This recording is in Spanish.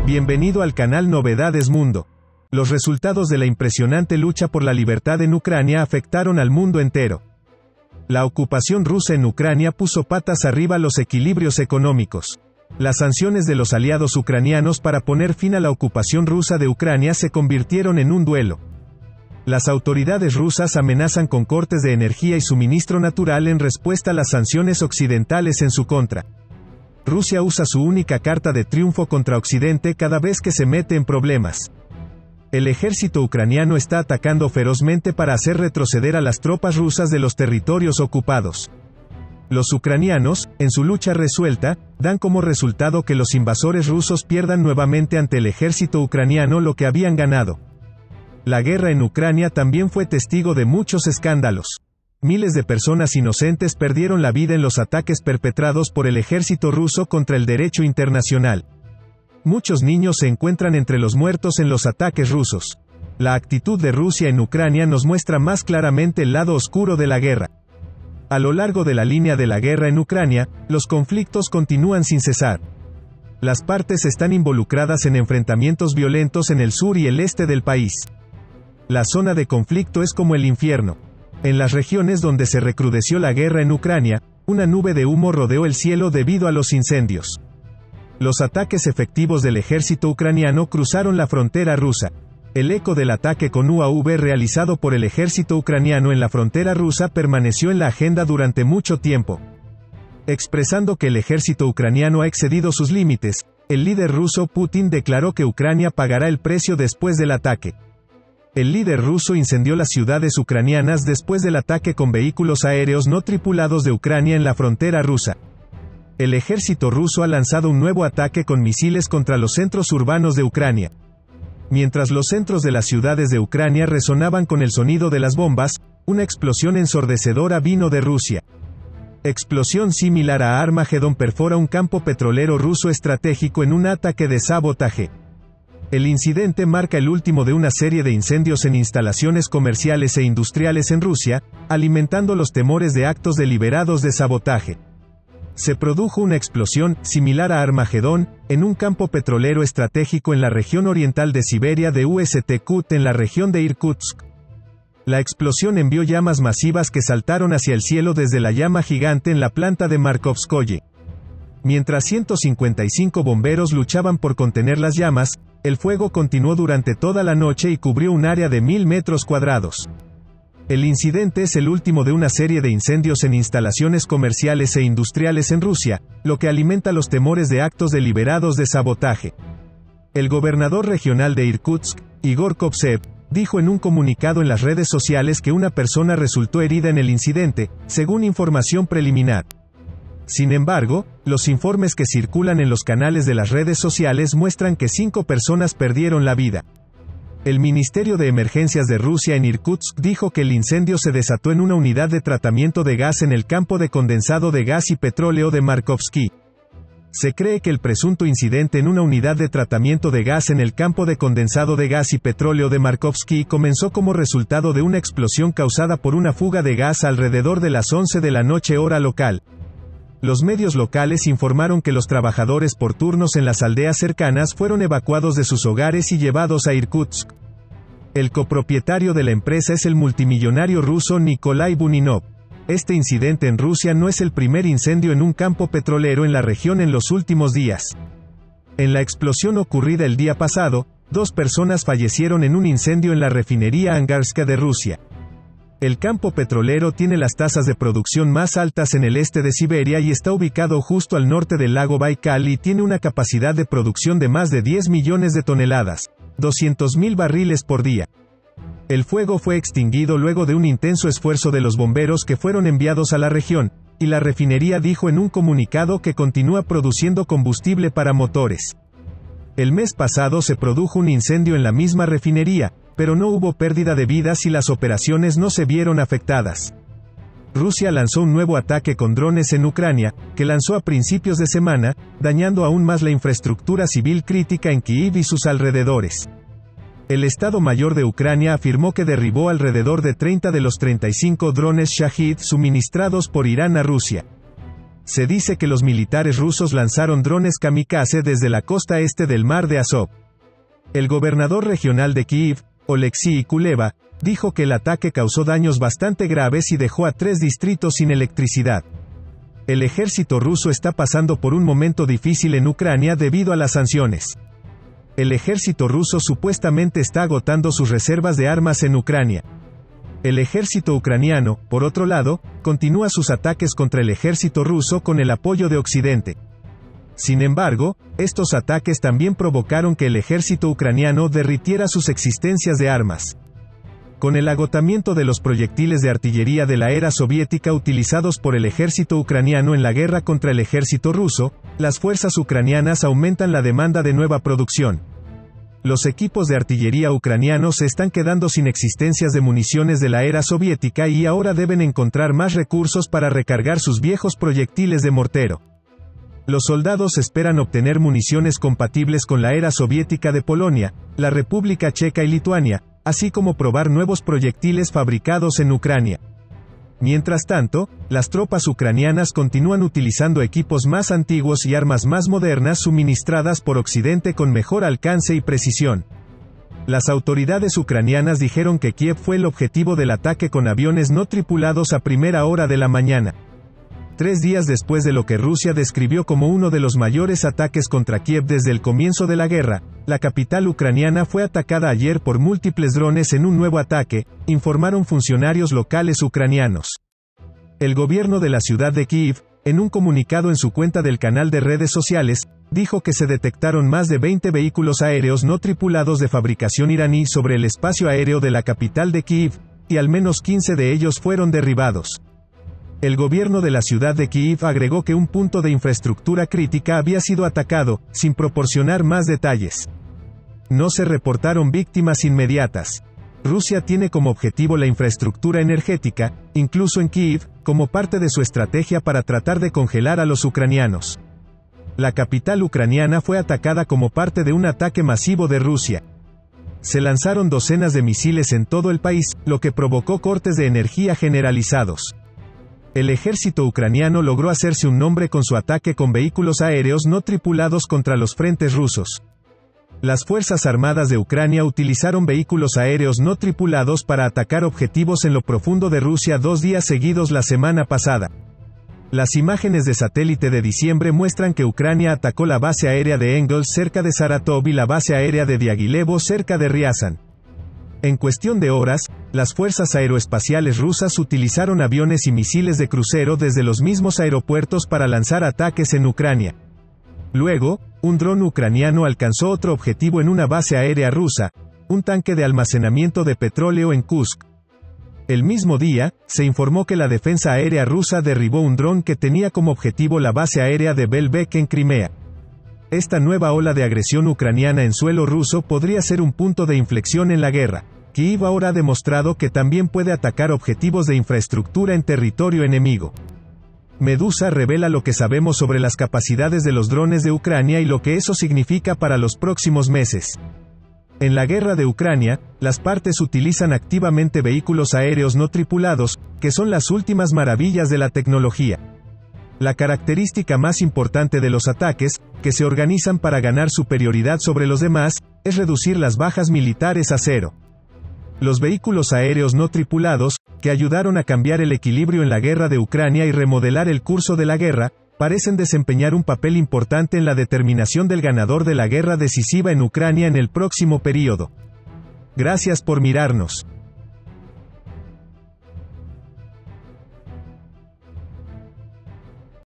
Bienvenido al canal Novedades Mundo. Los resultados de la impresionante lucha por la libertad en Ucrania afectaron al mundo entero. La ocupación rusa en Ucrania puso patas arriba los equilibrios económicos. Las sanciones de los aliados ucranianos para poner fin a la ocupación rusa de Ucrania se convirtieron en un duelo. Las autoridades rusas amenazan con cortes de energía y suministro natural en respuesta a las sanciones occidentales en su contra. Rusia usa su única carta de triunfo contra Occidente cada vez que se mete en problemas. El ejército ucraniano está atacando ferozmente para hacer retroceder a las tropas rusas de los territorios ocupados. Los ucranianos, en su lucha resuelta, dan como resultado que los invasores rusos pierdan nuevamente ante el ejército ucraniano lo que habían ganado. La guerra en Ucrania también fue testigo de muchos escándalos. Miles de personas inocentes perdieron la vida en los ataques perpetrados por el ejército ruso contra el derecho internacional. Muchos niños se encuentran entre los muertos en los ataques rusos. La actitud de Rusia en Ucrania nos muestra más claramente el lado oscuro de la guerra. A lo largo de la línea de la guerra en Ucrania, los conflictos continúan sin cesar. Las partes están involucradas en enfrentamientos violentos en el sur y el este del país. La zona de conflicto es como el infierno. En las regiones donde se recrudeció la guerra en Ucrania, una nube de humo rodeó el cielo debido a los incendios. Los ataques efectivos del ejército ucraniano cruzaron la frontera rusa. El eco del ataque con UAV realizado por el ejército ucraniano en la frontera rusa permaneció en la agenda durante mucho tiempo. Expresando que el ejército ucraniano ha excedido sus límites, el líder ruso Putin declaró que Ucrania pagará el precio después del ataque. El líder ruso incendió las ciudades ucranianas después del ataque con vehículos aéreos no tripulados de Ucrania en la frontera rusa. El ejército ruso ha lanzado un nuevo ataque con misiles contra los centros urbanos de Ucrania. Mientras los centros de las ciudades de Ucrania resonaban con el sonido de las bombas, una explosión ensordecedora vino de Rusia. Explosión similar a Armagedón perfora un campo petrolero ruso estratégico en un ataque de sabotaje. El incidente marca el último de una serie de incendios en instalaciones comerciales e industriales en Rusia, alimentando los temores de actos deliberados de sabotaje. Se produjo una explosión, similar a Armagedón, en un campo petrolero estratégico en la región oriental de Siberia de Ust-Kut en la región de Irkutsk. La explosión envió llamas masivas que saltaron hacia el cielo desde la llama gigante en la planta de Markovskoye. Mientras 155 bomberos luchaban por contener las llamas, el fuego continuó durante toda la noche y cubrió un área de 1000 metros cuadrados. El incidente es el último de una serie de incendios en instalaciones comerciales e industriales en Rusia, lo que alimenta los temores de actos deliberados de sabotaje. El gobernador regional de Irkutsk, Igor Kovtsev, dijo en un comunicado en las redes sociales que una persona resultó herida en el incidente, según información preliminar. Sin embargo, los informes que circulan en los canales de las redes sociales muestran que 5 personas perdieron la vida. El Ministerio de Emergencias de Rusia en Irkutsk dijo que el incendio se desató en una unidad de tratamiento de gas en el campo de condensado de gas y petróleo de Markovsky. Se cree que el presunto incidente en una unidad de tratamiento de gas en el campo de condensado de gas y petróleo de Markovsky comenzó como resultado de una explosión causada por una fuga de gas alrededor de las 11 de la noche hora local. Los medios locales informaron que los trabajadores por turnos en las aldeas cercanas fueron evacuados de sus hogares y llevados a Irkutsk. El copropietario de la empresa es el multimillonario ruso Nikolai Buninov. Este incidente en Rusia no es el primer incendio en un campo petrolero en la región en los últimos días. En la explosión ocurrida el día pasado, 2 personas fallecieron en un incendio en la refinería Angarska de Rusia. El campo petrolero tiene las tasas de producción más altas en el este de Siberia y está ubicado justo al norte del lago Baikal y tiene una capacidad de producción de más de 10 millones de toneladas, 200.000 barriles por día. El fuego fue extinguido luego de un intenso esfuerzo de los bomberos que fueron enviados a la región, y la refinería dijo en un comunicado que continúa produciendo combustible para motores. El mes pasado se produjo un incendio en la misma refinería, pero no hubo pérdida de vidas y las operaciones no se vieron afectadas. Rusia lanzó un nuevo ataque con drones en Ucrania, que lanzó a principios de semana, dañando aún más la infraestructura civil crítica en Kyiv y sus alrededores. El Estado Mayor de Ucrania afirmó que derribó alrededor de 30 de los 35 drones Shahid suministrados por Irán a Rusia. Se dice que los militares rusos lanzaron drones kamikaze desde la costa este del mar de Azov. El gobernador regional de Kiev, Oleksiy Kuleba, dijo que el ataque causó daños bastante graves y dejó a 3 distritos sin electricidad. El ejército ruso está pasando por un momento difícil en Ucrania debido a las sanciones. El ejército ruso supuestamente está agotando sus reservas de armas en Ucrania. El ejército ucraniano, por otro lado, continúa sus ataques contra el ejército ruso con el apoyo de Occidente. Sin embargo, estos ataques también provocaron que el ejército ucraniano derritiera sus existencias de armas. Con el agotamiento de los proyectiles de artillería de la era soviética utilizados por el ejército ucraniano en la guerra contra el ejército ruso, las fuerzas ucranianas aumentan la demanda de nueva producción. Los equipos de artillería ucranianos se están quedando sin existencias de municiones de la era soviética y ahora deben encontrar más recursos para recargar sus viejos proyectiles de mortero. Los soldados esperan obtener municiones compatibles con la era soviética de Polonia, la República Checa y Lituania, así como probar nuevos proyectiles fabricados en Ucrania. Mientras tanto, las tropas ucranianas continúan utilizando equipos más antiguos y armas más modernas suministradas por Occidente con mejor alcance y precisión. Las autoridades ucranianas dijeron que Kiev fue el objetivo del ataque con aviones no tripulados a primera hora de la mañana. 3 días después de lo que Rusia describió como uno de los mayores ataques contra Kiev desde el comienzo de la guerra, la capital ucraniana fue atacada ayer por múltiples drones en un nuevo ataque, informaron funcionarios locales ucranianos. El gobierno de la ciudad de Kiev, en un comunicado en su cuenta del canal de redes sociales, dijo que se detectaron más de 20 vehículos aéreos no tripulados de fabricación iraní sobre el espacio aéreo de la capital de Kiev, y al menos 15 de ellos fueron derribados. El gobierno de la ciudad de Kiev agregó que un punto de infraestructura crítica había sido atacado, sin proporcionar más detalles. No se reportaron víctimas inmediatas. Rusia tiene como objetivo la infraestructura energética, incluso en Kiev, como parte de su estrategia para tratar de congelar a los ucranianos. La capital ucraniana fue atacada como parte de un ataque masivo de Rusia. Se lanzaron docenas de misiles en todo el país, lo que provocó cortes de energía generalizados. El ejército ucraniano logró hacerse un nombre con su ataque con vehículos aéreos no tripulados contra los frentes rusos. Las Fuerzas Armadas de Ucrania utilizaron vehículos aéreos no tripulados para atacar objetivos en lo profundo de Rusia 2 días seguidos la semana pasada. Las imágenes de satélite de diciembre muestran que Ucrania atacó la base aérea de Engels cerca de Saratov y la base aérea de Diaghilevo cerca de Ryazan. En cuestión de horas, las fuerzas aeroespaciales rusas utilizaron aviones y misiles de crucero desde los mismos aeropuertos para lanzar ataques en Ucrania. Luego, un dron ucraniano alcanzó otro objetivo en una base aérea rusa, un tanque de almacenamiento de petróleo en Kursk. El mismo día, se informó que la defensa aérea rusa derribó un dron que tenía como objetivo la base aérea de Belbek en Crimea. Esta nueva ola de agresión ucraniana en suelo ruso podría ser un punto de inflexión en la guerra. Kiev ahora ha demostrado que también puede atacar objetivos de infraestructura en territorio enemigo. Medusa revela lo que sabemos sobre las capacidades de los drones de Ucrania y lo que eso significa para los próximos meses. En la guerra de Ucrania, las partes utilizan activamente vehículos aéreos no tripulados, que son las últimas maravillas de la tecnología. La característica más importante de los ataques, que se organizan para ganar superioridad sobre los demás, es reducir las bajas militares a cero. Los vehículos aéreos no tripulados, que ayudaron a cambiar el equilibrio en la guerra de Ucrania y remodelar el curso de la guerra, parecen desempeñar un papel importante en la determinación del ganador de la guerra decisiva en Ucrania en el próximo período. Gracias por mirarnos.